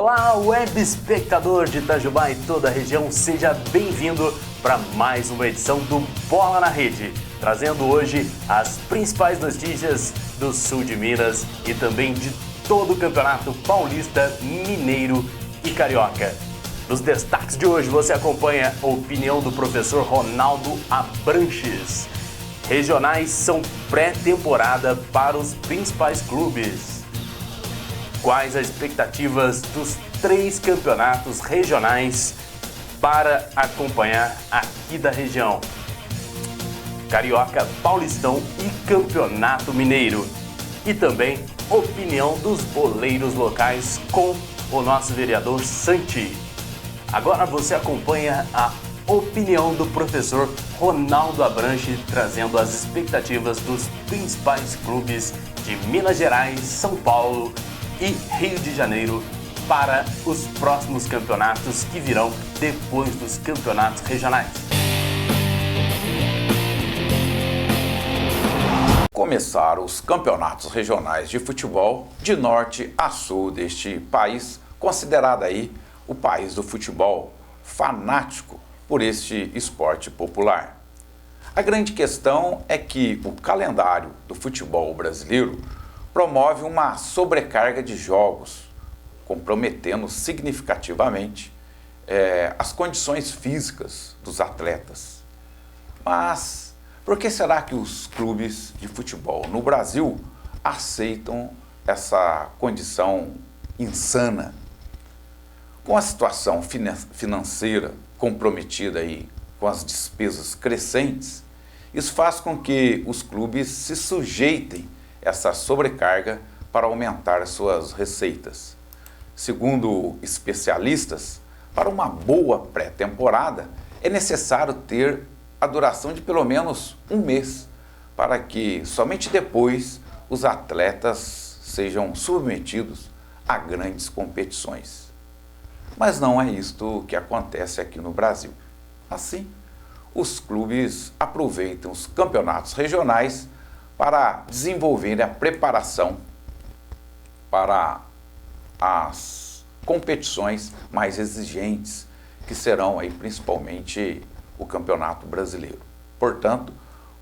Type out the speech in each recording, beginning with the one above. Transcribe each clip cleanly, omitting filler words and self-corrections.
Olá, web espectador de Itajubá e toda a região, seja bem-vindo para mais uma edição do Bola na Rede, trazendo hoje as principais notícias do sul de Minas e também de todo o Campeonato Paulista, Mineiro e Carioca. Nos destaques de hoje você acompanha a opinião do professor Ronaldo Abranches. Regionais são pré-temporada para os principais clubes. Quais as expectativas dos 3 campeonatos regionais para acompanhar aqui da região? Carioca, Paulistão e Campeonato Mineiro. E também opinião dos boleiros locais com o nosso vereador Santi. Agora você acompanha a opinião do professor Ronaldo Abranches, trazendo as expectativas dos principais clubes de Minas Gerais, São Paulo e Rio de Janeiro para os próximos campeonatos que virão depois dos campeonatos regionais. Começaram os campeonatos regionais de futebol de norte a sul deste país, considerado aí o país do futebol, fanático por este esporte popular. A grande questão é que o calendário do futebol brasileiro promove uma sobrecarga de jogos, comprometendo significativamente as condições físicas dos atletas. Mas por que será que os clubes de futebol no Brasil aceitam essa condição insana? Com a situação financeira comprometida aí, com as despesas crescentes, isso faz com que os clubes se sujeitem a essa sobrecarga para aumentar suas receitas. Segundo especialistas, para uma boa pré-temporada é necessário ter a duração de pelo menos um mês, para que somente depois os atletas sejam submetidos a grandes competições. Mas não é isto que acontece aqui no Brasil. Assim, os clubes aproveitam os campeonatos regionais para desenvolver a preparação para as competições mais exigentes, que serão aí principalmente o Campeonato Brasileiro. Portanto,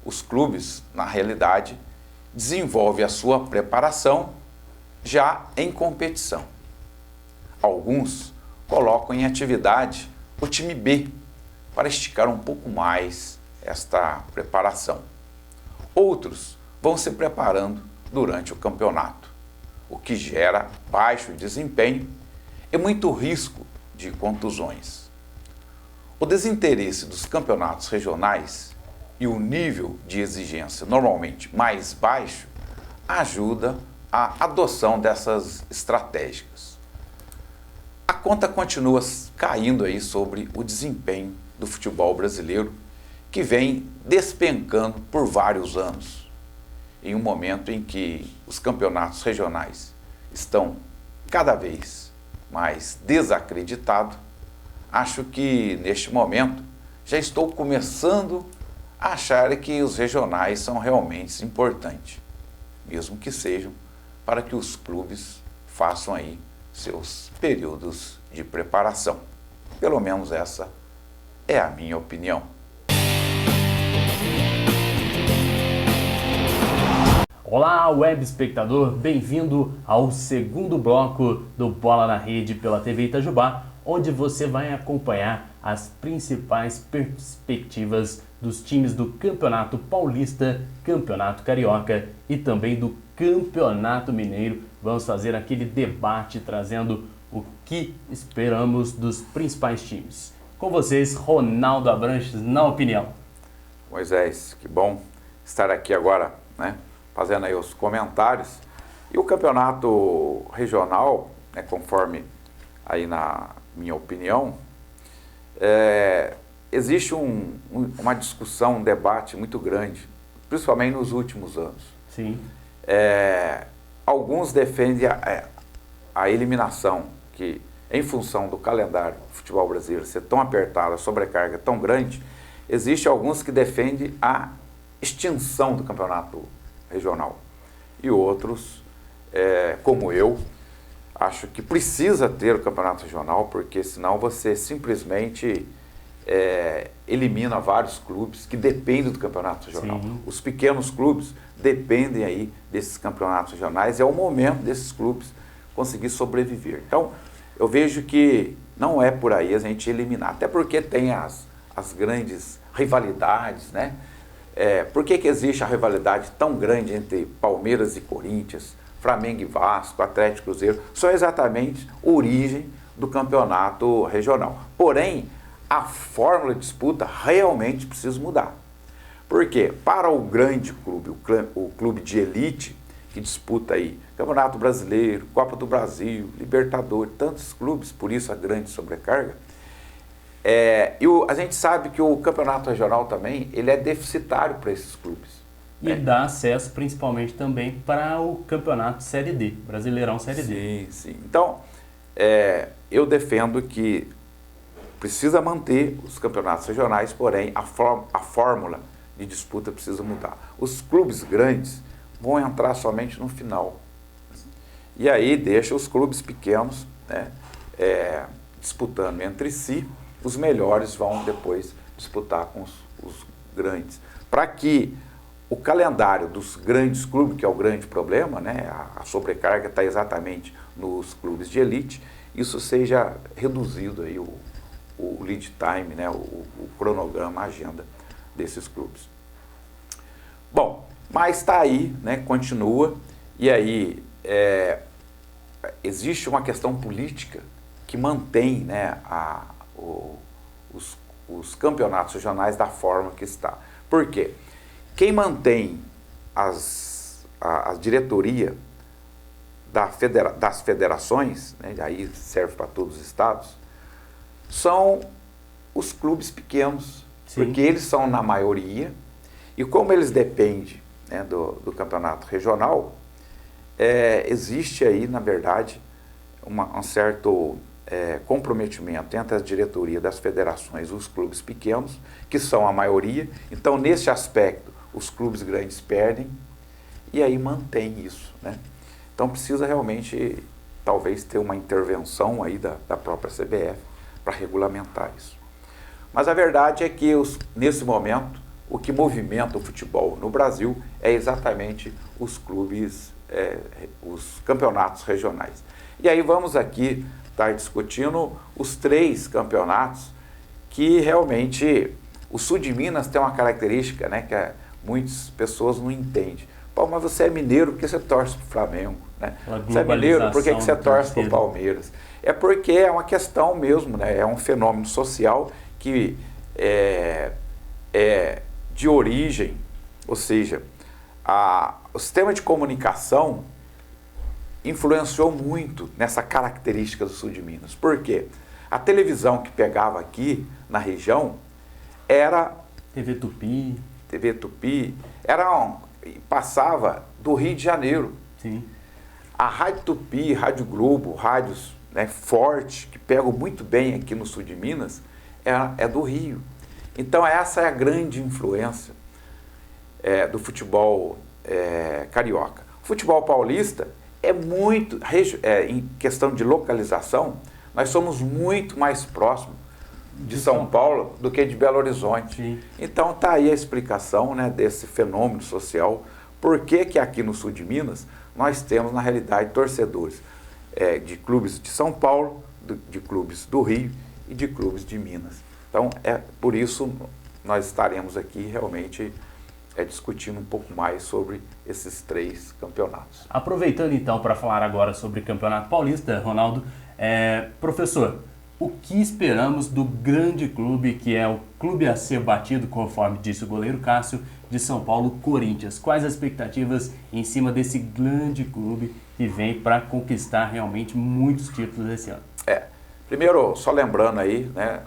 os clubes, na realidade, desenvolvem a sua preparação já em competição. Alguns colocam em atividade o time B para esticar um pouco mais esta preparação. Outros vão se preparando durante o campeonato, o que gera baixo desempenho e muito risco de contusões. O desinteresse dos campeonatos regionais e o nível de exigência normalmente mais baixo ajuda a adoção dessas estratégias. A conta continua caindo aí sobre o desempenho do futebol brasileiro, que vem despencando por vários anos. Em um momento em que os campeonatos regionais estão cada vez mais desacreditados, acho que neste momento já estou começando a achar que os regionais são realmente importantes, mesmo que sejam para que os clubes façam aí seus períodos de preparação. Pelo menos essa é a minha opinião. Olá, web espectador, bem-vindo ao segundo bloco do Bola na Rede pela TV Itajubá, onde você vai acompanhar as principais perspectivas dos times do Campeonato Paulista, Campeonato Carioca e também do Campeonato Mineiro. Vamos fazer aquele debate trazendo o que esperamos dos principais times. Com vocês, Ronaldo Abranches, na opinião. Moisés, que bom estar aqui agora, né, fazendo aí os comentários. E o campeonato regional, né, conforme aí na minha opinião, existe uma discussão, um debate muito grande, principalmente nos últimos anos. Sim. Alguns defendem a eliminação, que em função do calendário do futebol brasileiro ser tão apertado, a sobrecarga tão grande, existe alguns que defendem a extinção do campeonato regional. E outros, como eu, Acho que precisa ter o campeonato regional, porque senão você simplesmente elimina vários clubes que dependem do campeonato regional. Sim. Os pequenos clubes dependem aí desses campeonatos regionais, é o momento desses clubes conseguir sobreviver. Então, eu vejo que não é por aí a gente eliminar, até porque tem as grandes rivalidades, né? Por que existe a rivalidade tão grande entre Palmeiras e Corinthians, Flamengo e Vasco, Atlético e Cruzeiro? São exatamente a origem do campeonato regional. Porém, a fórmula de disputa realmente precisa mudar. Por quê? Para o grande clube, o clube de elite, que disputa aí Campeonato Brasileiro, Copa do Brasil, Libertadores, tantos clubes, por isso a grande sobrecarga. A gente sabe que o campeonato regional também, ele é deficitário para esses clubes. E dá acesso principalmente também para o campeonato Série D, Brasileirão Série D. Sim. Então, eu defendo que precisa manter os campeonatos regionais, porém a fórmula de disputa precisa mudar. Os clubes grandes vão entrar somente no final. E aí deixa os clubes pequenos, né, disputando entre si. Os melhores vão depois disputar com os grandes. Para que o calendário dos grandes clubes, que é o grande problema, né, a sobrecarga está exatamente nos clubes de elite, isso seja reduzido aí o lead time, né, o cronograma, a agenda desses clubes. Bom, mas está aí, né, continua, e aí existe uma questão política que mantém, né, os campeonatos regionais da forma que está. Por quê? Quem mantém a diretoria das federações, né, aí serve para todos os estados, são os clubes pequenos. Sim. Porque eles são na maioria, e como eles dependem, né, do campeonato regional, existe aí, na verdade, um certo comprometimento entre a diretoria das federações e os clubes pequenos, que são a maioria. Então, nesse aspecto, os clubes grandes perdem, e aí mantém isso, né? Então, precisa realmente, talvez, ter uma intervenção aí da própria CBF para regulamentar isso. Mas a verdade é que, nesse momento, o que movimenta o futebol no Brasil é exatamente os clubes, os campeonatos regionais. E aí vamos aqui estar discutindo os 3 campeonatos que realmente o sul de Minas tem uma característica, né, que muitas pessoas não entendem. Pô, mas você é mineiro, por que você torce para o Flamengo? Né? Você é mineiro, por que você torce para o Palmeiras? É porque é uma questão mesmo, né? É um fenômeno social que é de origem, ou seja, o sistema de comunicação influenciou muito nessa característica do sul de Minas. Por quê? A televisão que pegava aqui na região era TV Tupi. TV Tupi, passava do Rio de Janeiro. Sim. A Rádio Tupi, Rádio Globo, rádios, né, forte, que pegam muito bem aqui no sul de Minas, é do Rio. Então essa é a grande influência do futebol carioca. O futebol paulista é muito, em questão de localização, nós somos muito mais próximos de São Paulo do que de Belo Horizonte. Sim. Então está aí a explicação, né, desse fenômeno social. Por que aqui no sul de Minas nós temos, na realidade, torcedores de clubes de São Paulo, de clubes do Rio e de clubes de Minas. Então, por isso nós estaremos aqui realmente discutindo um pouco mais sobre esses 3 campeonatos. Aproveitando então para falar agora sobre o Campeonato Paulista, Ronaldo, professor, o que esperamos do grande clube que é o clube a ser batido, conforme disse o goleiro Cássio, de São Paulo, Corinthians? Quais as expectativas em cima desse grande clube que vem para conquistar realmente muitos títulos esse ano? Primeiro, só lembrando aí, né,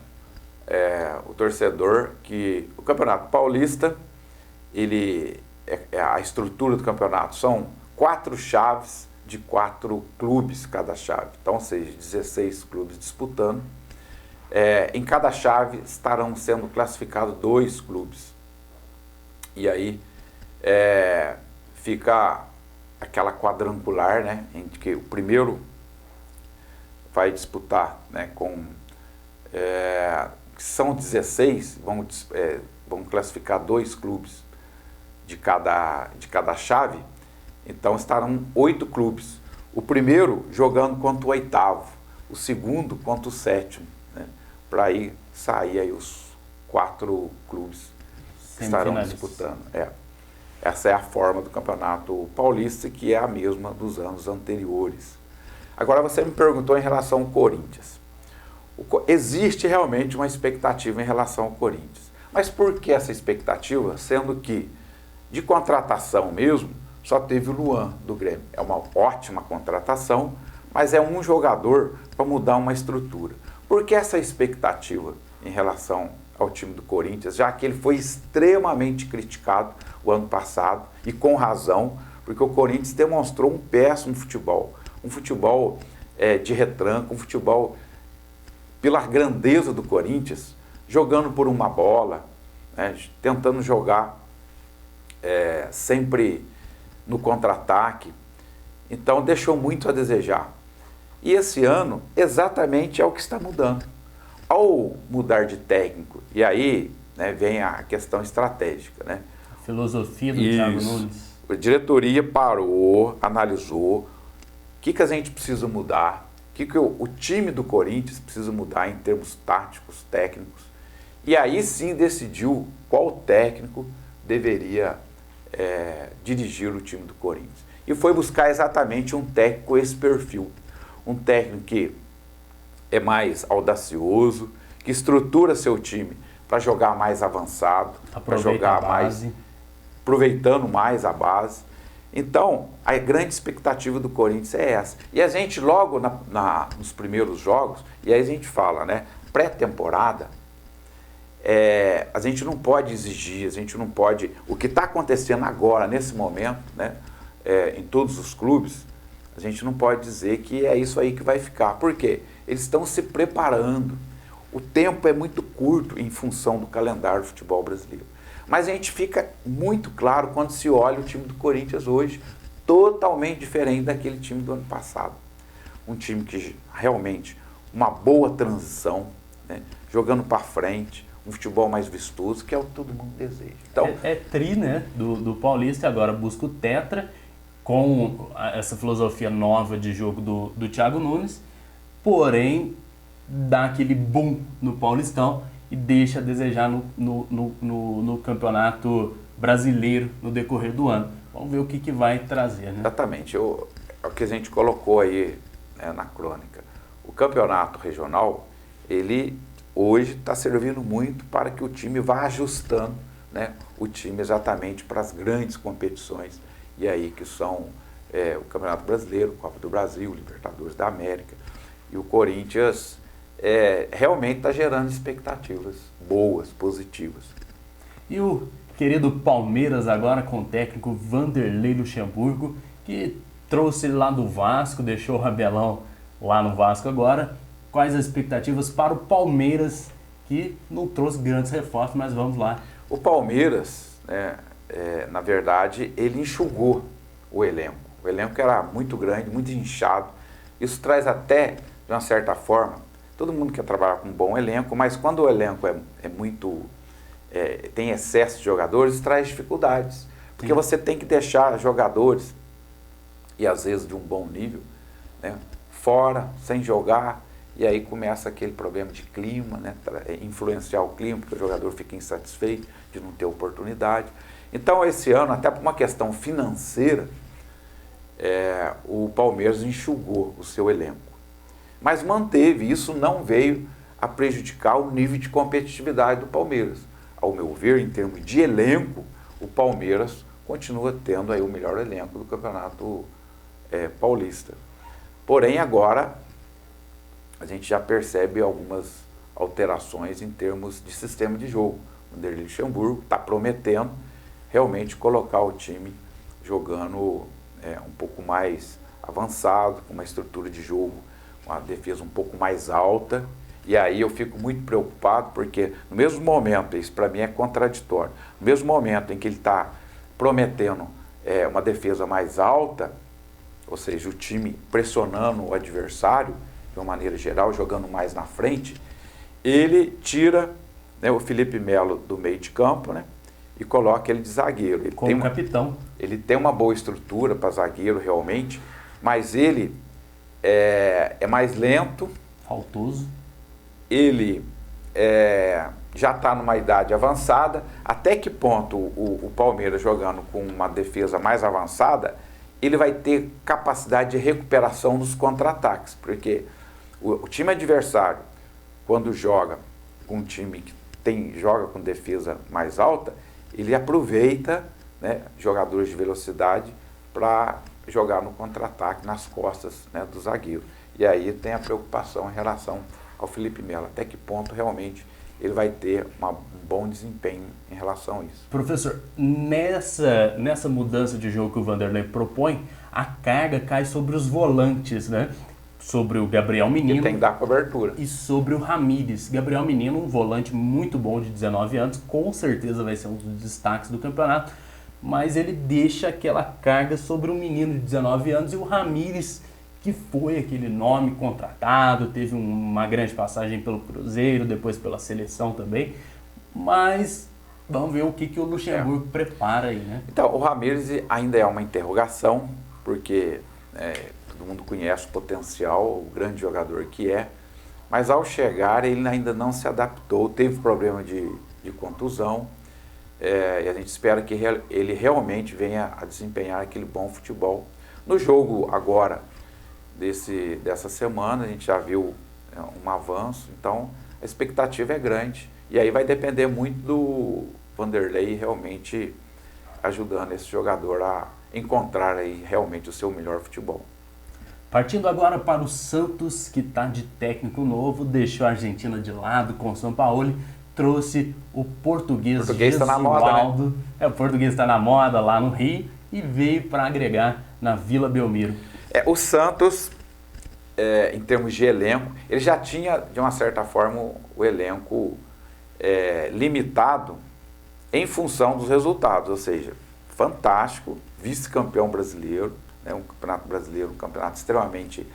o torcedor, que o Campeonato Paulista, a estrutura do campeonato são 4 chaves de 4 clubes cada chave. Então, ou seja, 16 clubes disputando. Em cada chave estarão sendo classificados 2 clubes. E aí fica aquela quadrangular, né, em que o primeiro vai disputar, né, são 16, vamos classificar 2 clubes de cada chave, então estarão 8 clubes. O primeiro jogando contra o 8º, o segundo contra o 7º, né, para sair aí os 4 clubes que estarão disputando. Essa é a forma do Campeonato Paulista, que é a mesma dos anos anteriores. Agora você me perguntou em relação ao Corinthians. Existe realmente uma expectativa em relação ao Corinthians. Mas por que essa expectativa? Sendo que de contratação mesmo, só teve o Luan do Grêmio. É uma ótima contratação, mas é um jogador para mudar uma estrutura. Por que essa expectativa em relação ao time do Corinthians, já que ele foi extremamente criticado o ano passado, e com razão, porque o Corinthians demonstrou um péssimo futebol, um futebol de retranco, um futebol pela grandeza do Corinthians, jogando por uma bola, né, tentando jogar sempre no contra-ataque. Então deixou muito a desejar. E esse ano exatamente é o que está mudando. Ao mudar de técnico, e aí, né, vem a questão estratégica, né? A filosofia do Thiago Nunes. A diretoria parou, analisou o que a gente precisa mudar, o que o time do Corinthians precisa mudar em termos táticos, técnicos, e aí sim decidiu qual técnico deveria dirigir o time do Corinthians. E foi buscar exatamente um técnico com esse perfil, um técnico que é mais audacioso, que estrutura seu time para jogar mais avançado, para jogar mais, aproveitando mais a base. Então, a grande expectativa do Corinthians é essa. E a gente logo nos primeiros jogos, e aí a gente fala, né, pré-temporada, a gente não pode exigir, a gente não pode... O que está acontecendo agora, nesse momento, né, em todos os clubes, a gente não pode dizer que é isso aí que vai ficar. Por quê? Eles estão se preparando. O tempo é muito curto em função do calendário do futebol brasileiro. Mas a gente fica muito claro quando se olha o time do Corinthians hoje, totalmente diferente daquele time do ano passado. Um time que realmente, uma boa transição, né, jogando para frente, um futebol mais vistoso, que é o que todo mundo deseja. Então, tri, né, do Paulista, agora busca o tetra, com essa filosofia nova de jogo do Thiago Nunes, porém dá aquele boom no Paulistão e deixa a desejar no Campeonato Brasileiro no decorrer do ano. Vamos ver o que vai trazer, né? Exatamente, é o que a gente colocou aí, né, na crônica. O campeonato regional, ele hoje está servindo muito para que o time vá ajustando, né, o time exatamente para as grandes competições, e aí que são o Campeonato Brasileiro, Copa do Brasil, Libertadores da América. E o Corinthians realmente está gerando expectativas boas, positivas. E o querido Palmeiras agora com o técnico Vanderlei Luxemburgo, que trouxe ele lá do Vasco, deixou o Rabelão lá no Vasco agora. Quais as expectativas para o Palmeiras, que não trouxe grandes reforços, mas vamos lá. O Palmeiras, né, na verdade, ele enxugou o elenco. O elenco era muito grande, muito inchado. Isso traz até, de uma certa forma, todo mundo quer trabalhar com um bom elenco, mas quando o elenco tem excesso de jogadores, traz dificuldades. Porque você tem que deixar jogadores, e às vezes de um bom nível, né, fora, sem jogar, e aí começa aquele problema de clima, né, influenciar o clima, porque o jogador fica insatisfeito de não ter oportunidade. Então, esse ano, até por uma questão financeira, o Palmeiras enxugou o seu elenco. Mas manteve, isso não veio a prejudicar o nível de competitividade do Palmeiras. Ao meu ver, em termos de elenco, o Palmeiras continua tendo aí o melhor elenco do Campeonato Paulista. Porém, agora, a gente já percebe algumas alterações em termos de sistema de jogo. O Vanderlei Luxemburgo está prometendo realmente colocar o time jogando um pouco mais avançado, com uma estrutura de jogo, uma defesa um pouco mais alta. E aí eu fico muito preocupado, porque no mesmo momento, isso para mim é contraditório, no mesmo momento em que ele está prometendo uma defesa mais alta, ou seja, o time pressionando o adversário, de uma maneira geral, jogando mais na frente, ele tira, né, o Felipe Melo do meio de campo, né, e coloca ele de zagueiro. Ele como capitão. Ele tem uma boa estrutura para zagueiro realmente, mas ele é mais lento. Faltoso. Ele já está numa idade avançada. Até que ponto o Palmeiras, jogando com uma defesa mais avançada, ele vai ter capacidade de recuperação dos contra-ataques? Porque o time adversário, quando joga com um time que joga com defesa mais alta, ele aproveita, né, jogadores de velocidade para jogar no contra-ataque nas costas, né, do zagueiro. E aí tem a preocupação em relação ao Felipe Melo. Até que ponto realmente ele vai ter um bom desempenho em relação a isso. Professor, nessa mudança de jogo que o Vanderlei propõe, a carga cai sobre os volantes, né? Sobre o Gabriel Menino. Que tem que dar cobertura. E sobre o Ramírez. Gabriel Menino, um volante muito bom de 19 anos, com certeza vai ser um dos destaques do campeonato, mas ele deixa aquela carga sobre o menino de 19 anos e o Ramírez, que foi aquele nome contratado, teve uma grande passagem pelo Cruzeiro, depois pela seleção também, mas vamos ver o que o Luxemburgo prepara aí, né? Então, o Ramírez ainda é uma interrogação, porque todo mundo conhece o potencial, o grande jogador que é, mas ao chegar ele ainda não se adaptou, teve problema de contusão, e a gente espera que ele realmente venha a desempenhar aquele bom futebol. No jogo agora, dessa semana, a gente já viu um avanço, então a expectativa é grande, e aí vai depender muito do Vanderlei realmente ajudando esse jogador a encontrar aí realmente o seu melhor futebol. Partindo agora para o Santos, que está de técnico novo, deixou a Argentina de lado com o Sampaoli, trouxe o português está na moda, né? O português está na moda lá no Rio e veio para agregar na Vila Belmiro. O Santos, em termos de elenco, ele já tinha, de uma certa forma, o elenco limitado em função dos resultados, ou seja, fantástico, vice-campeão brasileiro, né, um campeonato brasileiro, um campeonato extremamente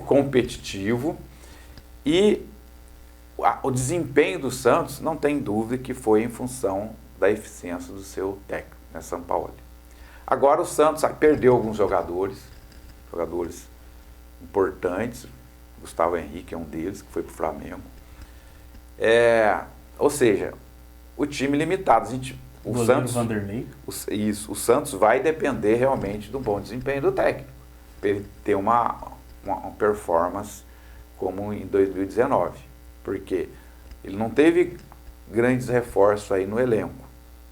competitivo, e o desempenho do Santos, não tem dúvida que foi em função da eficiência do seu técnico, né, Sampaoli. Agora o Santos perdeu alguns jogadores importantes, Gustavo Henrique é um deles, que foi para o Flamengo. Ou seja, o time limitado. O Santos, Vanderlei. O Santos vai depender realmente do bom desempenho do técnico, para ele ter uma performance como em 2019, porque ele não teve grandes reforços aí no elenco.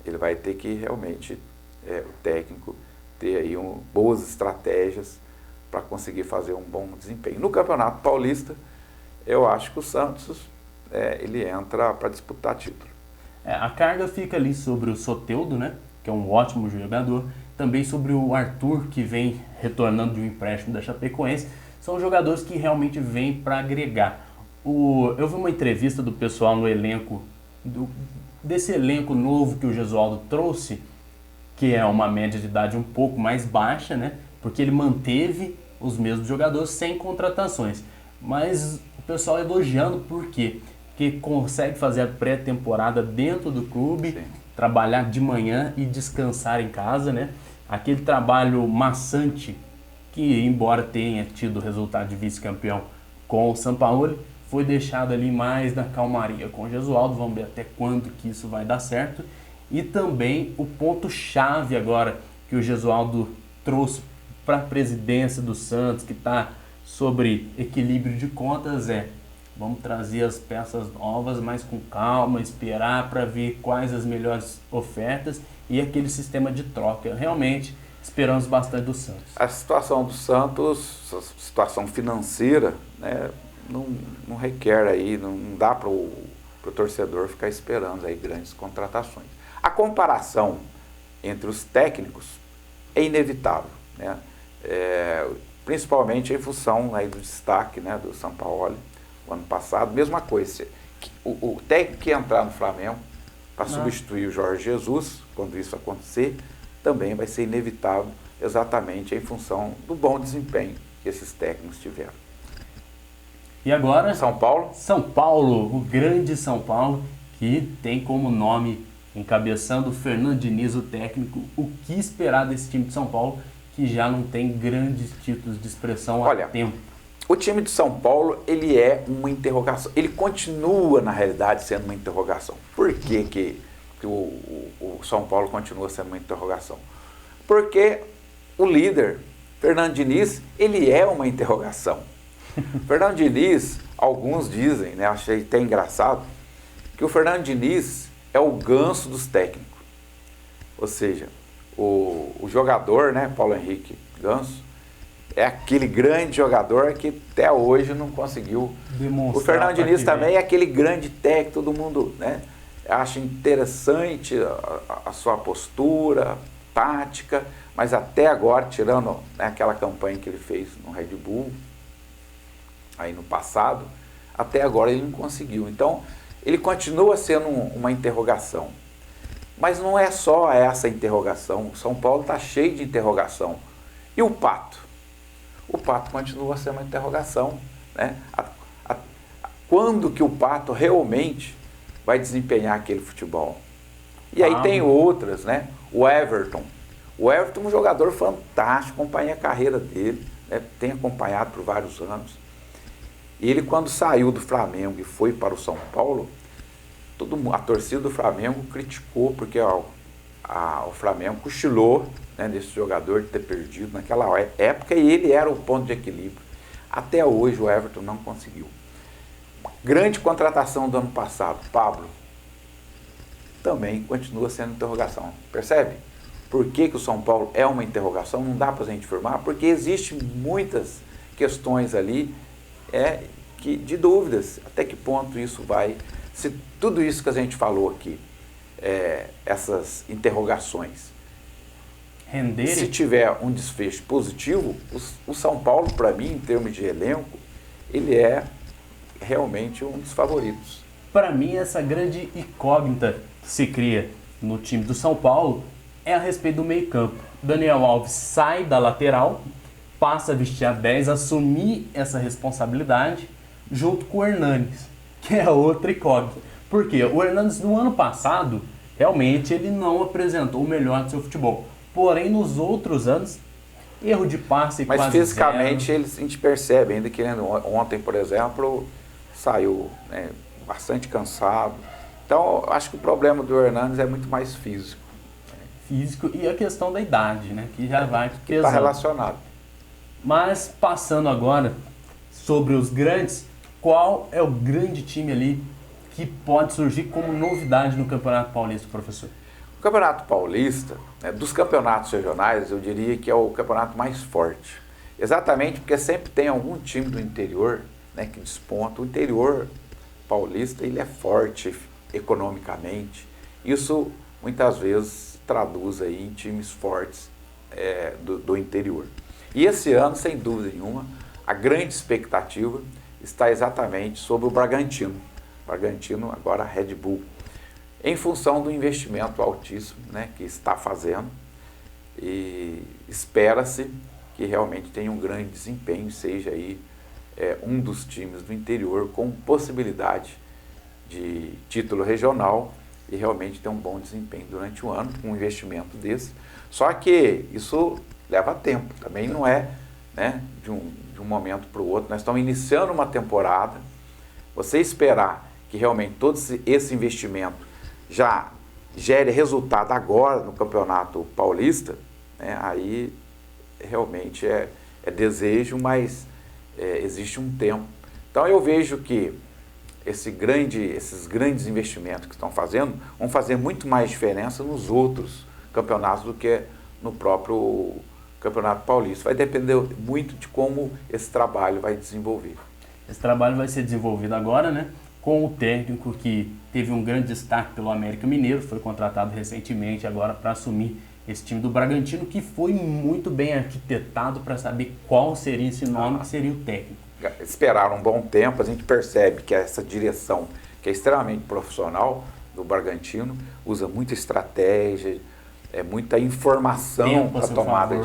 Ele vai ter que realmente, o técnico, ter aí boas estratégias para conseguir fazer um bom desempenho. No Campeonato Paulista, eu acho que o Santos ele entra para disputar título. A carga fica ali sobre o Soteldo, né, que é um ótimo jogador, também sobre o Arthur, que vem retornando de um empréstimo da Chapecoense. São jogadores que realmente vêm para agregar. Eu vi uma entrevista do pessoal no elenco, desse elenco novo que o Gesualdo trouxe, que é uma média de idade um pouco mais baixa, né, porque ele manteve os mesmos jogadores sem contratações. Mas o pessoal elogiando por quê? Que consegue fazer a pré-temporada dentro do clube, sim, trabalhar de manhã e descansar em casa, né? Aquele trabalho maçante que, embora tenha tido resultado de vice-campeão com o Sampaoli, foi deixado ali mais na calmaria com o Gesualdo. Vamos ver até quando que isso vai dar certo. E também o ponto-chave agora que o Gesualdo trouxe para a presidência do Santos, que está sobre equilíbrio de contas, vamos trazer as peças novas, mas com calma, esperar para ver quais as melhores ofertas e aquele sistema de troca. Realmente, esperamos bastante do Santos. A situação do Santos, a situação financeira, né, não requer aí, não dá para o torcedor ficar esperando aí grandes contratações. A comparação entre os técnicos é inevitável, né? Principalmente em função aí do destaque, né, do Sampaoli. O ano passado, mesma coisa. O técnico que entrar no Flamengo para substituir o Jorge Jesus, quando isso acontecer, também vai ser inevitável, exatamente em função do bom desempenho que esses técnicos tiveram. E agora, São Paulo? São Paulo, o grande São Paulo, que tem como nome, encabeçando o Fernando Diniz, o técnico. O que esperar desse time de São Paulo, que já não tem grandes títulos de expressão há tempo? O time de São Paulo, ele é uma interrogação. Ele continua, na realidade, sendo uma interrogação. Por que o São Paulo continua sendo uma interrogação? Porque o líder, Fernando Diniz, ele é uma interrogação. Fernando Diniz, alguns dizem, né, achei até engraçado, que o Fernando Diniz é o ganso dos técnicos. Ou seja, o jogador, né, Paulo Henrique Ganso, é aquele grande jogador que até hoje não conseguiu demonstrar. O Fernando Diniz também é aquele grande técnico, todo mundo, né, acha interessante a sua postura, tática, mas até agora, tirando, né, aquela campanha que ele fez no Red Bull, aí no passado, até agora ele não conseguiu. Então, ele continua sendo uma interrogação. Mas não é só essa interrogação. O São Paulo está cheio de interrogação. E o Pato? O Pato continua sendo uma interrogação, né? Quando que o Pato realmente vai desempenhar aquele futebol? E aí tem outras, né? O Everton. O Everton é um jogador fantástico, acompanhei a carreira dele, né? Tenho acompanhado por vários anos. Ele, quando saiu do Flamengo e foi para o São Paulo, a torcida do Flamengo criticou, porque o Flamengo cochilou, né, desse jogador de ter perdido naquela época, e ele era o ponto de equilíbrio. Até hoje o Everton não conseguiu. Grande contratação do ano passado, Pablo, também continua sendo interrogação. Percebe? Por que o São Paulo é uma interrogação? Não dá para a gente afirmar, porque existem muitas questões ali de dúvidas. Até que ponto isso vai... Se tudo isso que a gente falou aqui, essas interrogações, renderem, se tiver um desfecho positivo, o São Paulo, para mim, em termos de elenco, ele é realmente um dos favoritos. Para mim, essa grande incógnita que se cria no time do São Paulo é a respeito do meio-campo. Daniel Alves sai da lateral, passa a vestir a 10, assumir essa responsabilidade junto com o Hernanes, que é outra incógnita. Por quê? O Hernanes, no ano passado, realmente ele não apresentou o melhor do seu futebol. Porém, nos outros anos, erro de passe mas quase fisicamente zero. A gente percebe, ainda que ontem, por exemplo, saiu, né, bastante cansado. Então, acho que o problema do Hernanes é muito mais físico. Físico e a questão da idade, né, que já vai pesando. Está relacionado. Mas, passando agora sobre os grandes, qual é o grande time ali que pode surgir como novidade no Campeonato Paulista, professor? O Campeonato Paulista, né, dos campeonatos regionais, eu diria que é o campeonato mais forte. Exatamente porque sempre tem algum time do interior, né, que desponta. O interior paulista, ele é forte economicamente. Isso, muitas vezes, traduz aí em times fortes do interior. E esse ano, sem dúvida nenhuma, a grande expectativa está exatamente sobre o Bragantino. Bragantino, agora Red Bull, em função do investimento altíssimo, né, que está fazendo, e espera-se que realmente tenha um grande desempenho, seja aí um dos times do interior com possibilidade de título regional e realmente ter um bom desempenho durante o ano, com um investimento desse. Só que isso leva tempo, também não é, né, de um momento para o outro. Nós estamos iniciando uma temporada, você esperar que realmente todo esse investimento já gere resultado agora no Campeonato Paulista, né, aí realmente é desejo, mas existe um tempo. Então eu vejo que esses grandes investimentos que estão fazendo vão fazer muito mais diferença nos outros campeonatos do que no próprio Campeonato Paulista. Vai depender muito de como esse trabalho vai desenvolver. Esse trabalho vai ser desenvolvido agora, né, com o técnico que teve um grande destaque pelo América Mineiro, foi contratado recentemente agora para assumir esse time do Bragantino, que foi muito bem arquitetado para saber qual seria esse nome, que seria o técnico. Esperaram um bom tempo, a gente percebe que essa direção, que é extremamente profissional do Bragantino, usa muita estratégia, muita informação para tomada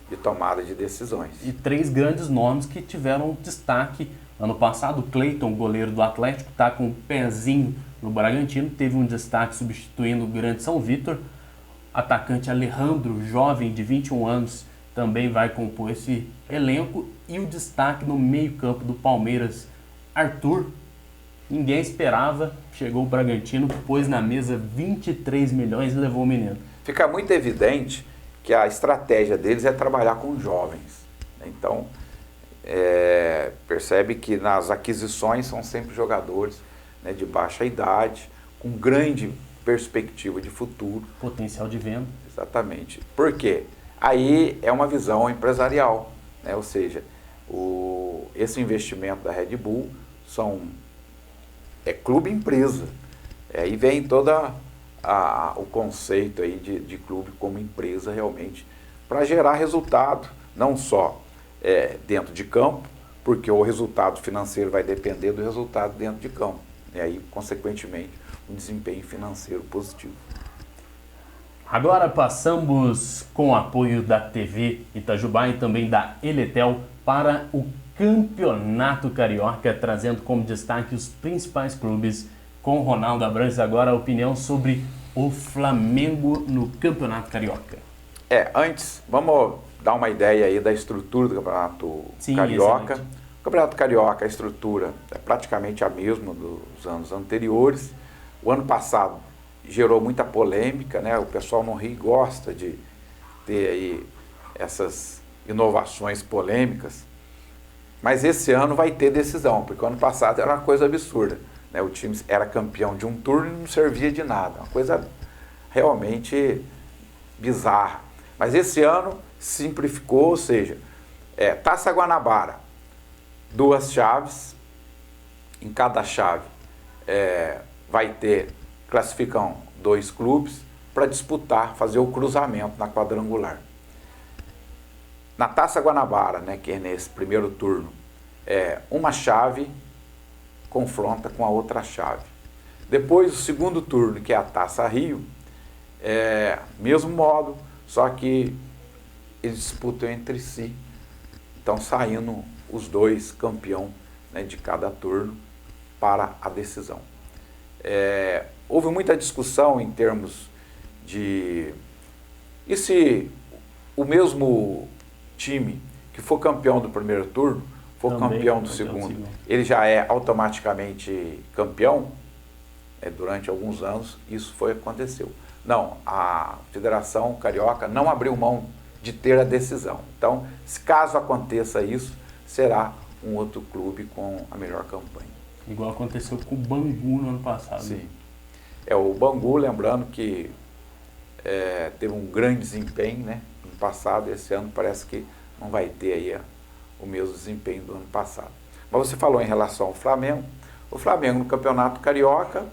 de tomada de decisões. E 3 grandes nomes que tiveram destaque ano passado. O Cleiton, goleiro do Atlético, está com um pezinho no Bragantino, teve um destaque substituindo o grande São Vítor. Atacante Alejandro, jovem de 21 anos, também vai compor esse elenco. E o destaque no meio-campo do Palmeiras, Arthur. Ninguém esperava, chegou o Bragantino, pôs na mesa 23 milhões e levou o menino. Fica muito evidente que a estratégia deles é trabalhar com jovens. Então, percebe que nas aquisições são sempre jogadores, né, de baixa idade, com grande perspectiva de futuro. Potencial de venda. Exatamente. Por quê? Aí é uma visão empresarial, né? Ou seja, esse investimento da Red Bull é clube-empresa. Aí vem todo o conceito aí de clube como empresa realmente, para gerar resultado, não só dentro de campo, porque o resultado financeiro vai depender do resultado dentro de campo. E aí, consequentemente, um desempenho financeiro positivo. Agora passamos com o apoio da TV Itajubá e também da Eletel para o Campeonato Carioca, trazendo como destaque os principais clubes. Com Ronaldo Abrantes, agora a opinião sobre o Flamengo no Campeonato Carioca. Antes, vamos dar uma ideia aí da estrutura do Campeonato Carioca. Excelente. O Campeonato Carioca, a estrutura é praticamente a mesma dos anos anteriores. O ano passado gerou muita polêmica, né? O pessoal no Rio gosta de ter aí essas inovações polêmicas. Mas esse ano vai ter decisão, porque o ano passado era uma coisa absurda, né? O time era campeão de um turno e não servia de nada. Uma coisa realmente bizarra. Mas esse ano simplificou, ou seja, Taça Guanabara, 2 chaves. Em cada chave vai ter, classificam 2 clubes para disputar, fazer o cruzamento na quadrangular. Na Taça Guanabara, né, que é nesse primeiro turno, uma chave confronta com a outra chave. Depois, o segundo turno, que é a Taça Rio, mesmo modo, só que eles disputam entre si. Então, saindo os 2 campeão, né, de cada turno para a decisão. Houve muita discussão em termos de... E se o mesmo time que for campeão do primeiro turno, for também campeão do segundo, ele já é automaticamente campeão? Durante alguns anos isso aconteceu. Não, a Federação Carioca não abriu mão de ter a decisão. Então, se caso aconteça isso, será um outro clube com a melhor campanha. Igual aconteceu com o Bangu no ano passado. Sim. O Bangu, lembrando que teve um grande desempenho, né, no passado. Esse ano parece que não vai ter aí o mesmo desempenho do ano passado. Mas você falou em relação ao Flamengo. O Flamengo no Campeonato Carioca,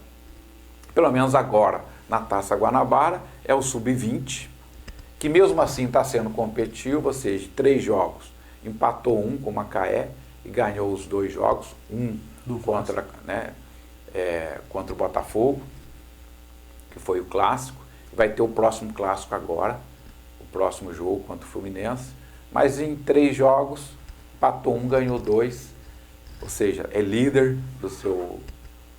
pelo menos agora na Taça Guanabara, é o Sub-20, que mesmo assim está sendo competitivo, ou seja, 3 jogos, empatou 1 com o Macaé e ganhou os 2 jogos, contra o Botafogo, que foi o clássico. Vai ter o próximo clássico agora, o próximo jogo contra o Fluminense, mas em 3 jogos, empatou 1, ganhou 2, ou seja, é líder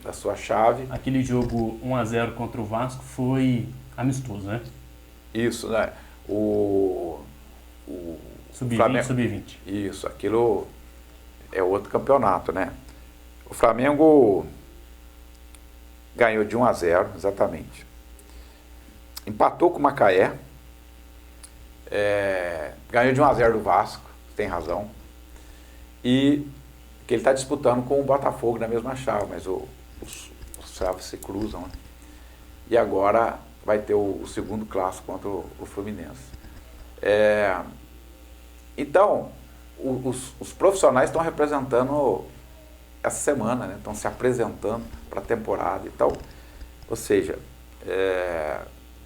da sua chave. Aquele jogo 1-0 contra o Vasco foi amistoso, né? Isso, né? O Sub-20, Sub-20. Isso, aquilo é outro campeonato, né? O Flamengo ganhou de 1-0, exatamente. Empatou com o Macaé, ganhou de 1-0 do Vasco, tem razão. E que ele está disputando com o Botafogo na mesma chave, mas os chaves se cruzam, né? E agora vai ter o segundo clássico contra o Fluminense. Então, os profissionais estão representando essa semana, né? Estão se apresentando para a temporada e tal. Ou seja,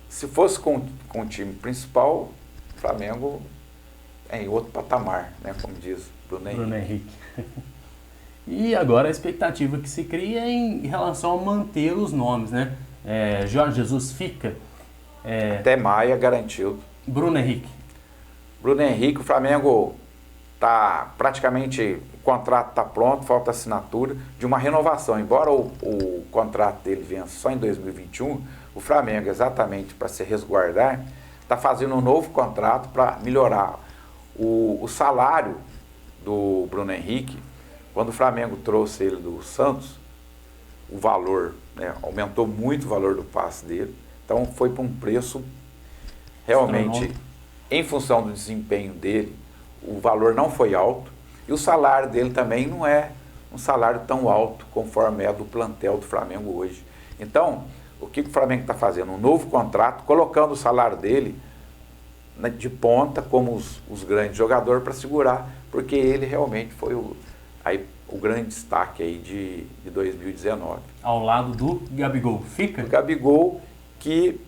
se fosse com o time principal, o Flamengo é em outro patamar, né? Como diz Bruno Henrique. E agora a expectativa que se cria é em relação a manter os nomes, né? Jorge Jesus fica. Até maio é garantido. Bruno Henrique. Bruno Henrique, o Flamengo está praticamente, o contrato está pronto, falta assinatura de uma renovação. Embora o contrato dele vença só em 2021, o Flamengo, exatamente para se resguardar, está fazendo um novo contrato para melhorar o salário do Bruno Henrique. Quando o Flamengo trouxe ele do Santos, o valor, né, aumentou muito o valor do passe dele. Então foi para um preço realmente, em função do desempenho dele, o valor não foi alto. E o salário dele também não é um salário tão alto conforme é do plantel do Flamengo hoje. Então, o que o Flamengo está fazendo? Um novo contrato, colocando o salário dele de ponta como os grandes jogadores para segurar, porque ele realmente foi o grande destaque aí de 2019. Ao lado do Gabigol, fica? O Gabigol, que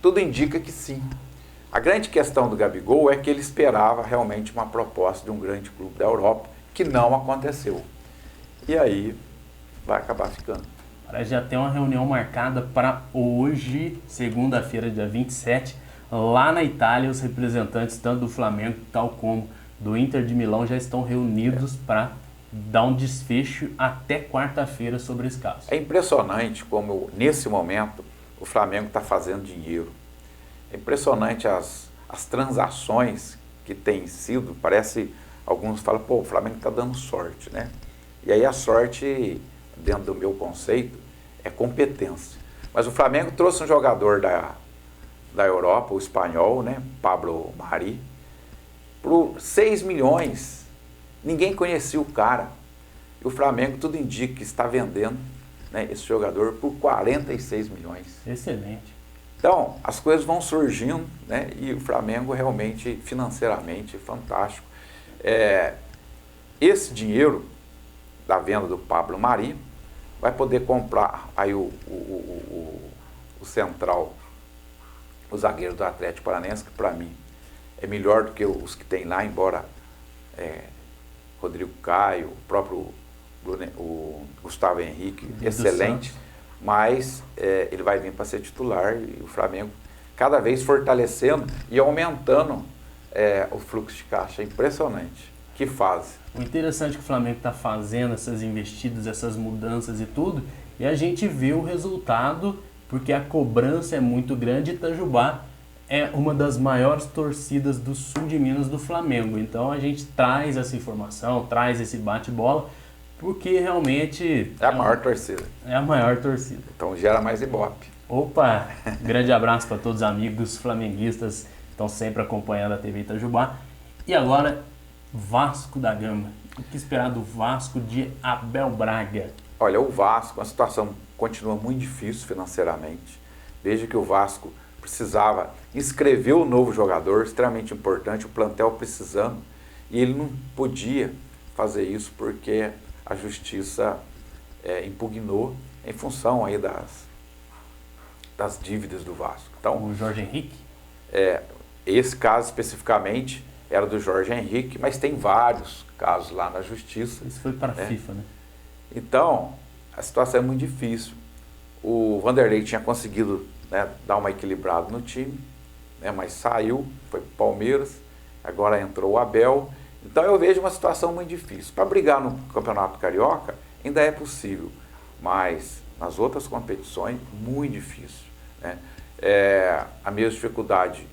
tudo indica que sim. A grande questão do Gabigol é que ele esperava realmente uma proposta de um grande clube da Europa, que não aconteceu. E aí vai acabar ficando. Parece já tem uma reunião marcada para hoje, segunda-feira, dia 27, lá na Itália. Os representantes tanto do Flamengo, tal como do Inter de Milão, já estão reunidos para dar um desfecho até quarta-feira sobre esse caso. É impressionante como, nesse momento, o Flamengo está fazendo dinheiro. É impressionante as transações que têm sido, parece, alguns falam, pô, o Flamengo está dando sorte, né? E aí a sorte, dentro do meu conceito, é competência. Mas o Flamengo trouxe um jogador da Europa, o espanhol, né, Pablo Mari, por 6 milhões. Ninguém conhecia o cara. E o Flamengo, tudo indica que está vendendo, né, esse jogador por 46 milhões. Excelente. Então, as coisas vão surgindo, né, e o Flamengo realmente, financeiramente, fantástico. Esse dinheiro da venda do Pablo Mari vai poder comprar aí o central, o zagueiro do Atlético Paranaense, que para mim é melhor do que os que tem lá, embora Rodrigo Caio, o próprio o Gustavo Henrique, excelente, mas ele vai vir para ser titular e o Flamengo cada vez fortalecendo e aumentando o fluxo de caixa. É impressionante. Que fase. O interessante é que o Flamengo está fazendo essas investidas, essas mudanças e tudo, e a gente vê o resultado, porque a cobrança é muito grande. Itajubá é uma das maiores torcidas do sul de Minas do Flamengo. Então a gente traz essa informação, traz esse bate-bola, porque realmente... É a maior torcida. É a maior torcida. Então gera mais ibope. Opa! Grande abraço para todos os amigos flamenguistas que estão sempre acompanhando a TV Itajubá. E agora, Vasco da Gama. O que esperar do Vasco de Abel Braga? Olha, o Vasco, a situação continua muito difícil financeiramente. Desde que o Vasco precisava inscrever um novo jogador, extremamente importante, o plantel precisando, e ele não podia fazer isso porque a justiça impugnou em função aí das dívidas do Vasco. Então, o Jorge Henrique? Esse caso especificamente era do Jorge Henrique, mas tem vários casos lá na justiça. Isso foi para a FIFA, né? Então, a situação é muito difícil. O Vanderlei tinha conseguido, né, dar uma equilibrada no time, né, mas saiu, foi para o Palmeiras, agora entrou o Abel. Então eu vejo uma situação muito difícil. Para brigar no Campeonato Carioca ainda é possível, mas nas outras competições, muito difícil, né? A mesma dificuldade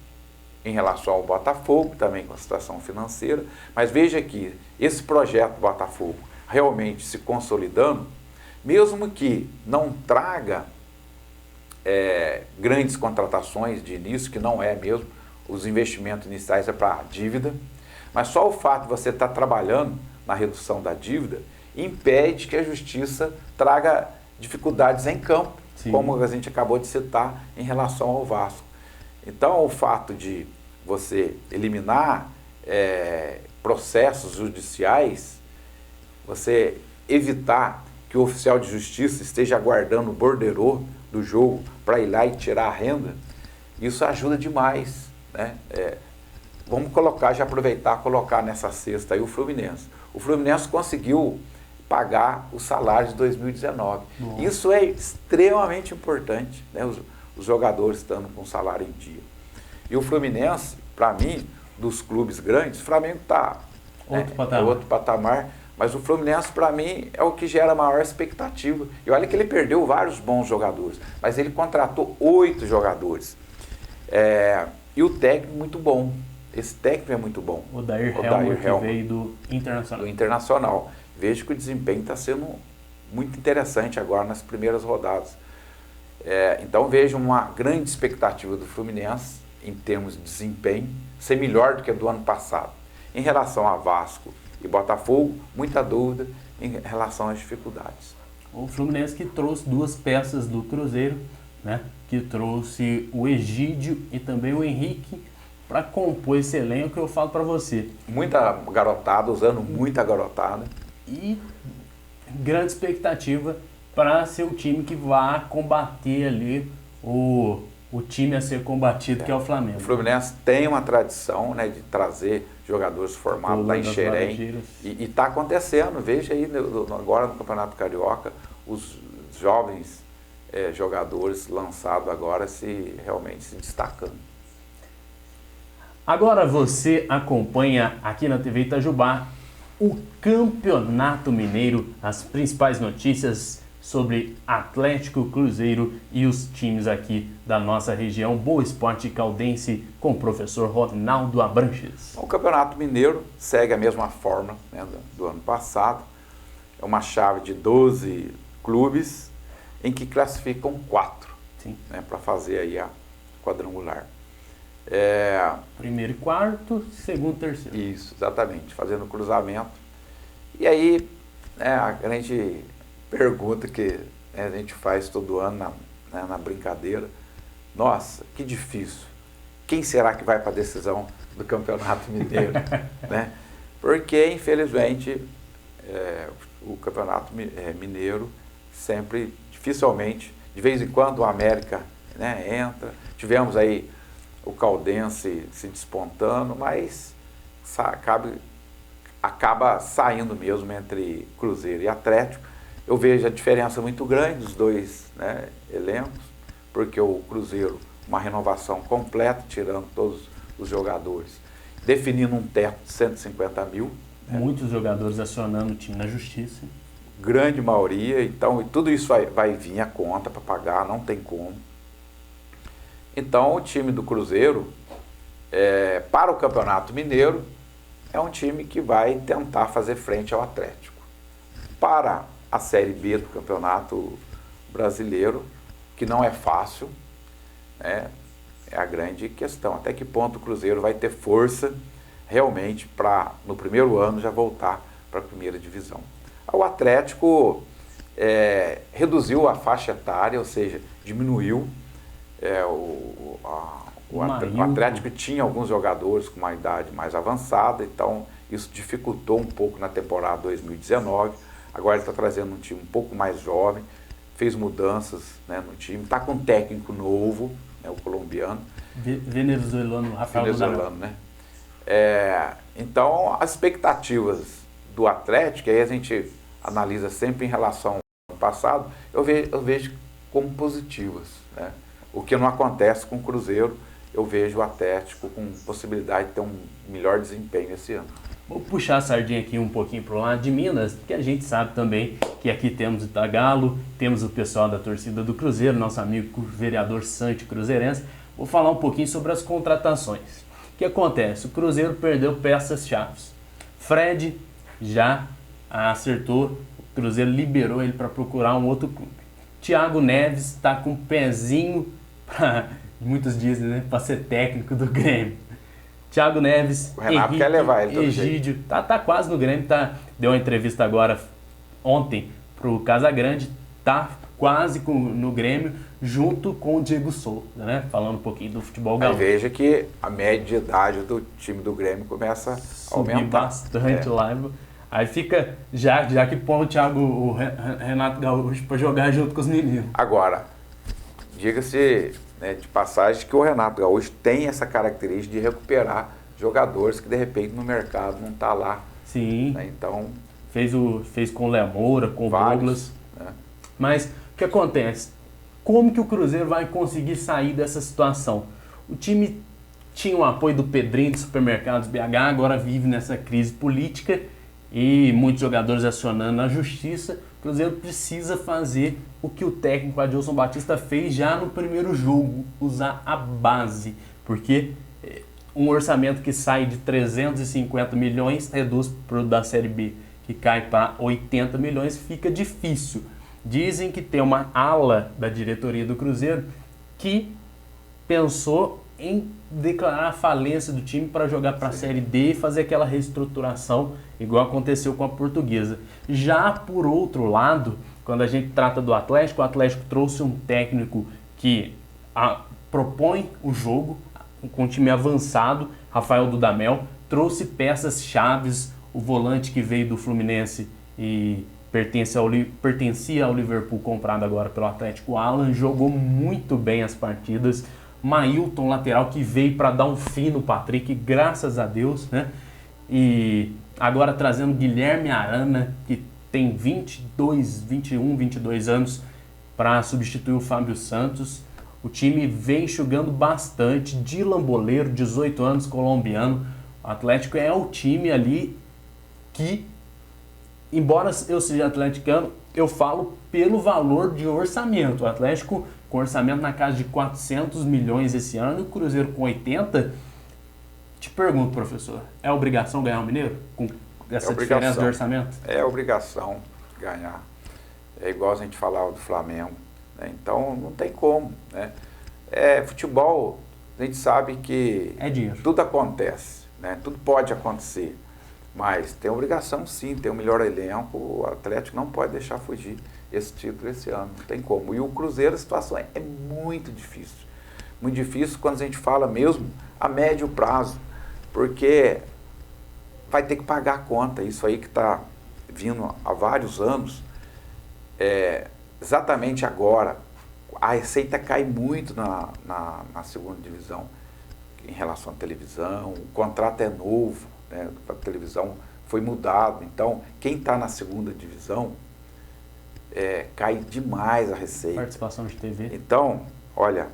em relação ao Botafogo, também com a situação financeira, mas veja que esse projeto do Botafogo realmente se consolidando, mesmo que não traga grandes contratações de início, que não é mesmo, os investimentos iniciais é para dívida, mas só o fato de você estar trabalhando na redução da dívida impede que a justiça traga dificuldades em campo, sim, como a gente acabou de citar em relação ao Vasco. Então, o fato de você eliminar processos judiciais, você evitar que o oficial de justiça esteja aguardando o borderô do jogo para ir lá e tirar a renda, isso ajuda demais, né? Vamos colocar, já aproveitar, colocar nessa cesta aí o Fluminense. O Fluminense conseguiu pagar o salário de 2019. Nossa. Isso é extremamente importante, né? Os jogadores estando com o salário em dia. E o Fluminense, para mim, dos clubes grandes, o Flamengo está outro patamar, mas o Fluminense, para mim, é o que gera maior expectativa. E olha que ele perdeu vários bons jogadores, mas ele contratou 8 jogadores. E o técnico muito bom. Esse técnico é muito bom. O Dair Helmer, que veio do Internacional. Do Internacional. Vejo que o desempenho está sendo muito interessante agora nas primeiras rodadas. Então vejo uma grande expectativa do Fluminense em termos de desempenho, ser melhor do que a do ano passado. Em relação a Vasco e Botafogo, muita dúvida em relação às dificuldades. O Fluminense que trouxe 2 peças do Cruzeiro, né? Que trouxe o Egídio e também o Henrique para compor esse elenco que eu falo para você. Muita garotada, usando muita garotada. E grande expectativa para ser o time que vai combater ali o time a ser combatido, que é o Flamengo. O Fluminense tem uma tradição, né, de trazer jogadores formados lá em Xerém. E está acontecendo. Veja aí agora no Campeonato Carioca, os jovens jogadores lançados agora realmente se destacando. Agora você acompanha aqui na TV Itajubá o Campeonato Mineiro, as principais notícias sobre Atlético, Cruzeiro e os times aqui da nossa região. Boa Esporte Caldense com o professor Ronaldo Abranches. O Campeonato Mineiro segue a mesma forma, né, do ano passado. É uma chave de 12 clubes em que classificam 4, né, para fazer aí a quadrangular. Primeiro e quarto, segundo e terceiro. Isso, exatamente, fazendo cruzamento. E aí, a grande pergunta que a gente faz todo ano na brincadeira: nossa, que difícil. Quem será que vai para a decisão do Campeonato Mineiro? Né? Porque, infelizmente, o Campeonato Mineiro sempre, dificilmente, de vez em quando o América, né, entra. Tivemos aí o Caldense se despontando, mas acaba saindo mesmo entre Cruzeiro e Atlético. Eu vejo a diferença muito grande dos dois, né, elencos, porque o Cruzeiro, uma renovação completa, tirando todos os jogadores, definindo um teto de 150 mil. Né? Muitos jogadores acionando o time na justiça. Grande maioria, então, e tudo isso vai vir a conta para pagar, não tem como. Então, o time do Cruzeiro, para o Campeonato Mineiro, é um time que vai tentar fazer frente ao Atlético. Para a Série B do Campeonato Brasileiro, que não é fácil, né, é a grande questão. Até que ponto o Cruzeiro vai ter força realmente para, no primeiro ano, já voltar para a primeira divisão. O Atlético reduziu a faixa etária, ou seja, diminuiu. O Atlético tinha alguns jogadores com uma idade mais avançada, então isso dificultou um pouco na temporada 2019. Agora ele está trazendo um time um pouco mais jovem, fez mudanças, né, no time, está com um técnico novo, né, o colombiano. Venezuelano, Rafael Venezuelano, né? Então, as expectativas do Atlético, aí a gente analisa sempre em relação ao passado, eu vejo como positivas, né? O que não acontece com o Cruzeiro, eu vejo o Atlético com possibilidade de ter um melhor desempenho esse ano. Vou puxar a sardinha aqui um pouquinho para o lado de Minas, porque a gente sabe também que aqui temos o Itagalo, temos o pessoal da torcida do Cruzeiro, nosso amigo vereador Santi Cruzeirense. Vou falar um pouquinho sobre as contratações. O que acontece? O Cruzeiro perdeu peças-chave. Fred já acertou, o Cruzeiro liberou ele para procurar um outro clube. Thiago Neves está com um pezinho, muitos dizem, né, para ser técnico do Grêmio. Thiago Neves, o Renato quer levar ele Egídio, tá quase no Grêmio, deu uma entrevista agora ontem pro Casagrande, tá quase no Grêmio, junto com o Diego Souza, né? Falando um pouquinho do futebol gaúcho. Veja que a média de idade do time do Grêmio começa a aumentar bastante lá. Aí fica, já que põe o Renato Gaúcho para jogar junto com os meninos. Agora, diga-se, né, de passagem, que o Renato Gaúcho tem essa característica de recuperar jogadores que de repente no mercado não está lá. Sim. Né? Então, fez com o Léo Moura, com o Douglas. Né? Mas o que acontece? Como que o Cruzeiro vai conseguir sair dessa situação? O time tinha o apoio do Pedrinho de Supermercados BH, agora vive nessa crise política e muitos jogadores acionando a justiça. O Cruzeiro precisa fazer o que o técnico Adilson Batista fez já no primeiro jogo, usar a base, porque um orçamento que sai de 350 milhões reduz para o da Série B, que cai para 80 milhões, fica difícil. Dizem que tem uma ala da diretoria do Cruzeiro que pensou em declarar a falência do time para jogar para a Série D e fazer aquela reestruturação, igual aconteceu com a Portuguesa. Já por outro lado, quando a gente trata do Atlético, o Atlético trouxe um técnico que propõe o jogo com um time avançado, Rafael Dudamel, trouxe peças chaves, o volante que veio do Fluminense e pertencia ao Liverpool, comprado agora pelo Atlético, Alan, jogou muito bem as partidas. Mailton, lateral, que veio para dar um fim no Patrick, graças a Deus, né? E agora trazendo Guilherme Arana, que tem 22 anos, para substituir o Fábio Santos. O time vem enxugando bastante. Dylan Boleiro, 18 anos, colombiano. O Atlético é o time ali que, embora eu seja atleticano, eu falo pelo valor de orçamento. O Atlético com orçamento na casa de 400 milhões esse ano e o Cruzeiro com 80. Te pergunto, professor, é obrigação ganhar o Mineiro com essa diferença de orçamento? É obrigação ganhar. É igual a gente falava do Flamengo, né? Então não tem como, né? Futebol, a gente sabe que tudo acontece, né? Tudo pode acontecer, mas tem obrigação sim, tem o melhor elenco. O Atlético não pode deixar fugir esse título esse ano, não tem como. E o Cruzeiro, a situação é muito difícil quando a gente fala mesmo a médio prazo, porque vai ter que pagar a conta. Isso aí que está vindo há vários anos, exatamente agora, a receita cai muito na segunda divisão em relação à televisão. O contrato é novo, né? A televisão foi mudado, então quem está na segunda divisão cai demais a receita. Participação de TV. Então, olha,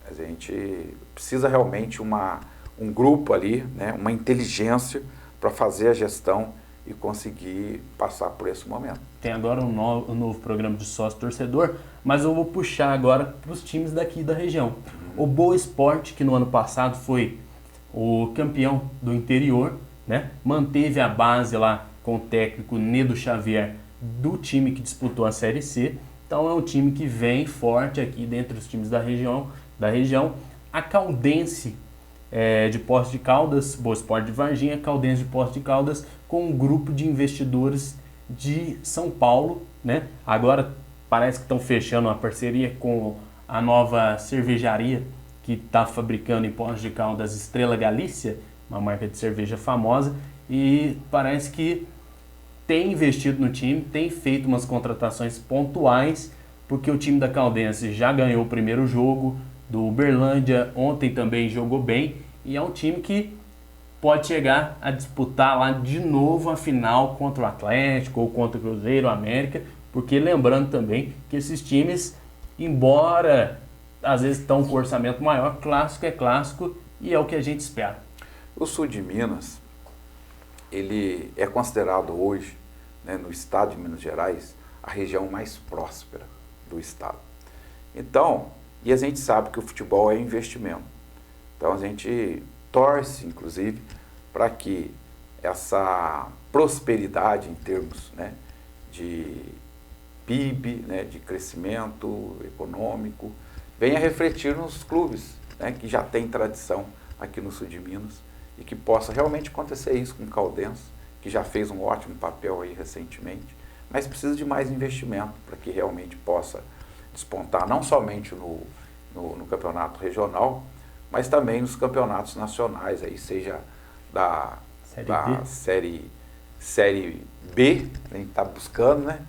a gente precisa realmente um grupo ali, né, uma inteligência para fazer a gestão e conseguir passar por esse momento. Tem agora um novo programa de sócio-torcedor, mas eu vou puxar agora para os times daqui da região. O Boa Esporte, que no ano passado foi o campeão do interior, né, manteve a base lá com o técnico Nedo Xavier do time que disputou a Série C. Então é um time que vem forte aqui dentre os times da região. A Caldense de Poços de Caldas, Boa Esporte de Varginha, Caldense de Poços de Caldas, com um grupo de investidores de São Paulo, né? Agora parece que estão fechando uma parceria com a nova cervejaria que está fabricando em Poços de Caldas, Estrela Galícia, uma marca de cerveja famosa, e parece que tem investido no time, tem feito umas contratações pontuais, porque o time da Caldense já ganhou o primeiro jogo, do Uberlândia ontem também jogou bem, e é um time que pode chegar a disputar lá de novo a final contra o Atlético ou contra o Cruzeiro, América, porque lembrando também que esses times, embora às vezes estão com orçamento maior, clássico é clássico e é o que a gente espera. O sul de Minas, ele é considerado hoje, né, no estado de Minas Gerais, a região mais próspera do estado. Então, e a gente sabe que o futebol é investimento. Então a gente torce, inclusive, para que essa prosperidade em termos, né, de PIB, né, de crescimento econômico, venha refletir nos clubes, né, que já tem tradição aqui no sul de Minas, e que possa realmente acontecer isso com o Caldense, que já fez um ótimo papel aí recentemente, mas precisa de mais investimento para que realmente possa despontar não somente no campeonato regional, mas também nos campeonatos nacionais, aí, seja da série B, a gente está buscando, né?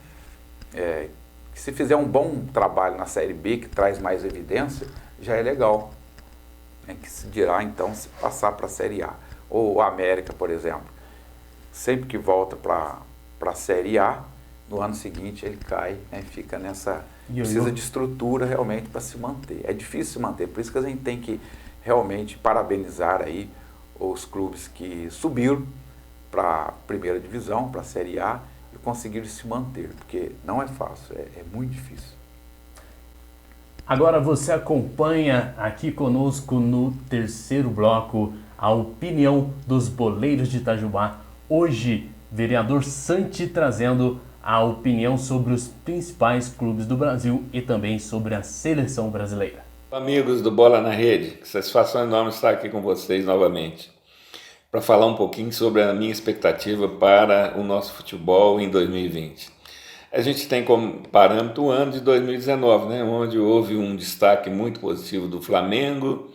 Que se fizer um bom trabalho na Série B, que traz mais evidência, já é legal. Que se dirá, então, se passar para a Série A. Ou a América, por exemplo, sempre que volta para a Série A, no ano seguinte ele cai, né, fica nessa... Precisa de estrutura realmente para se manter. É difícil se manter, por isso que a gente tem que realmente parabenizar aí os clubes que subiram para a primeira divisão, para a Série A, e conseguiram se manter, porque não é fácil, é muito difícil. Agora você acompanha aqui conosco no terceiro bloco a opinião dos boleiros de Itajubá. Hoje, vereador Santi trazendo a opinião sobre os principais clubes do Brasil e também sobre a seleção brasileira. Amigos do Bola na Rede, que satisfação enorme estar aqui com vocês novamente para falar um pouquinho sobre a minha expectativa para o nosso futebol em 2020. A gente tem como parâmetro o ano de 2019, né, onde houve um destaque muito positivo do Flamengo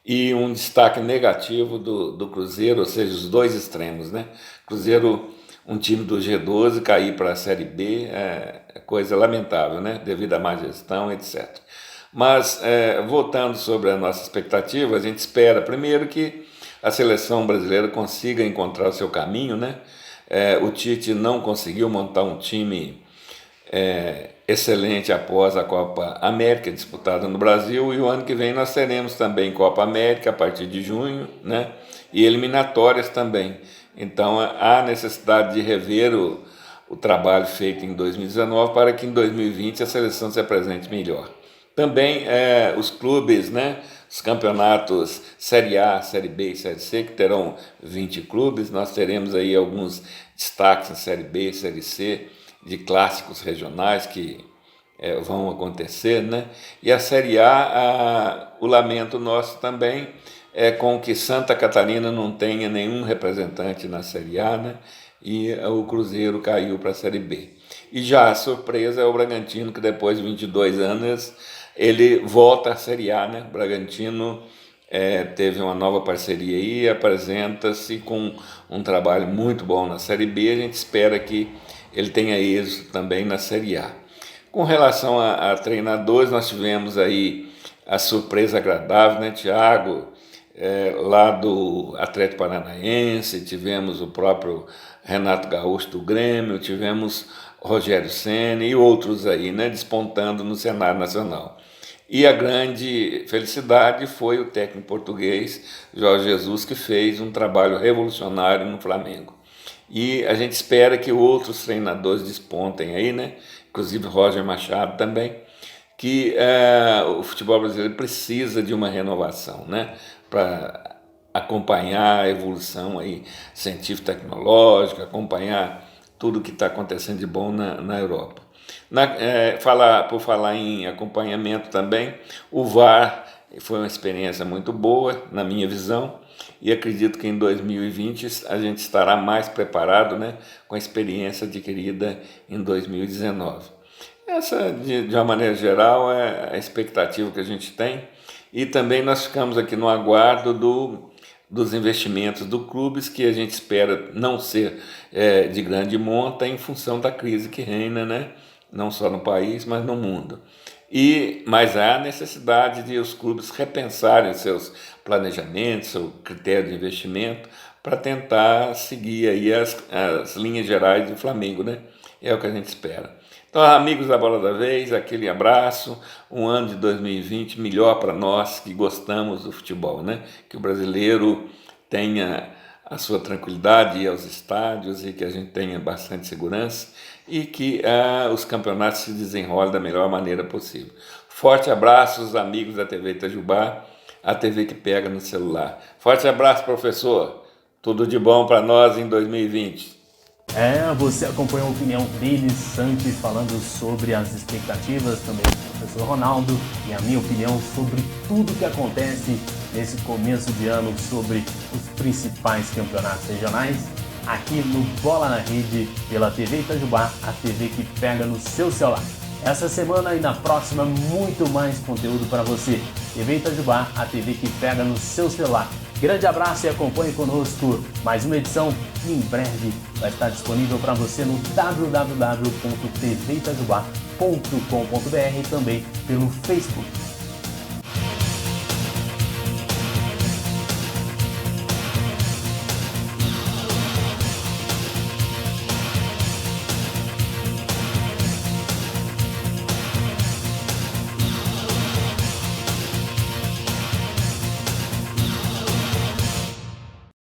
e um destaque negativo do Cruzeiro, ou seja, os dois extremos, né? Cruzeiro, um time do G12, cair para a Série B é coisa lamentável, né? Devido à má gestão, etc. Mas, voltando sobre a nossa expectativa, a gente espera, primeiro, que a seleção brasileira consiga encontrar o seu caminho, né? O Tite não conseguiu montar um time excelente após a Copa América disputada no Brasil, e o ano que vem nós teremos também Copa América a partir de junho, né? E eliminatórias também. Então há necessidade de rever o trabalho feito em 2019 para que em 2020 a seleção se apresente melhor. Também os clubes, né? Os campeonatos Série A, Série B e Série C, que terão 20 clubes, nós teremos aí alguns destaques na Série B e Série C, de clássicos regionais que vão acontecer, né? E a Série A, o lamento nosso também é com que Santa Catarina não tenha nenhum representante na Série A, né? E o Cruzeiro caiu para a Série B. E já a surpresa é o Bragantino, que depois de 22 anos ele volta à Série A, né? O Bragantino teve uma nova parceria aí, apresenta-se com um trabalho muito bom na Série B, a gente espera que ele tenha êxito também na Série A. Com relação a treinadores, nós tivemos aí a surpresa agradável, né, Thiago, lá do Atlético Paranaense, tivemos o próprio Renato Gaúcho do Grêmio, tivemos Rogério Ceni e outros aí, né, despontando no cenário nacional. E a grande felicidade foi o técnico português Jorge Jesus, que fez um trabalho revolucionário no Flamengo. E a gente espera que outros treinadores despontem aí, né? Inclusive Roger Machado também, que o futebol brasileiro precisa de uma renovação, né? Para acompanhar a evolução aí científico-tecnológica, acompanhar tudo o que está acontecendo de bom na Europa. Por falar em acompanhamento também, o VAR foi uma experiência muito boa, na minha visão, e acredito que em 2020 a gente estará mais preparado, né, com a experiência adquirida em 2019. Essa, de uma maneira geral, é a expectativa que a gente tem, e também nós ficamos aqui no aguardo dos investimentos do clubes, que a gente espera não ser de grande monta em função da crise que reina, né, não só no país, mas no mundo. Mas há necessidade de os clubes repensarem seus planejamentos, seu critério de investimento, para tentar seguir aí as linhas gerais do Flamengo, né? É o que a gente espera. Então, amigos da Bola da Vez, aquele abraço, um ano de 2020 melhor para nós que gostamos do futebol, né? Que o brasileiro tenha a sua tranquilidade, ir aos estádios, e que a gente tenha bastante segurança, e que os campeonatos se desenrolem da melhor maneira possível. Forte abraço, os amigos da TV Itajubá, a TV que pega no celular. Forte abraço, professor. Tudo de bom para nós em 2020. Você acompanhou a opinião dele, Santi, falando sobre as expectativas, também do professor Ronaldo, e a minha opinião sobre tudo que acontece nesse começo de ano, sobre os principais campeonatos regionais, aqui no Bola na Rede, pela TV Itajubá, a TV que pega no seu celular. Essa semana e na próxima, muito mais conteúdo para você. TV Itajubá, a TV que pega no seu celular. Grande abraço e acompanhe conosco mais uma edição que em breve vai estar disponível para você no www.tveitajubá.com.br e também pelo Facebook.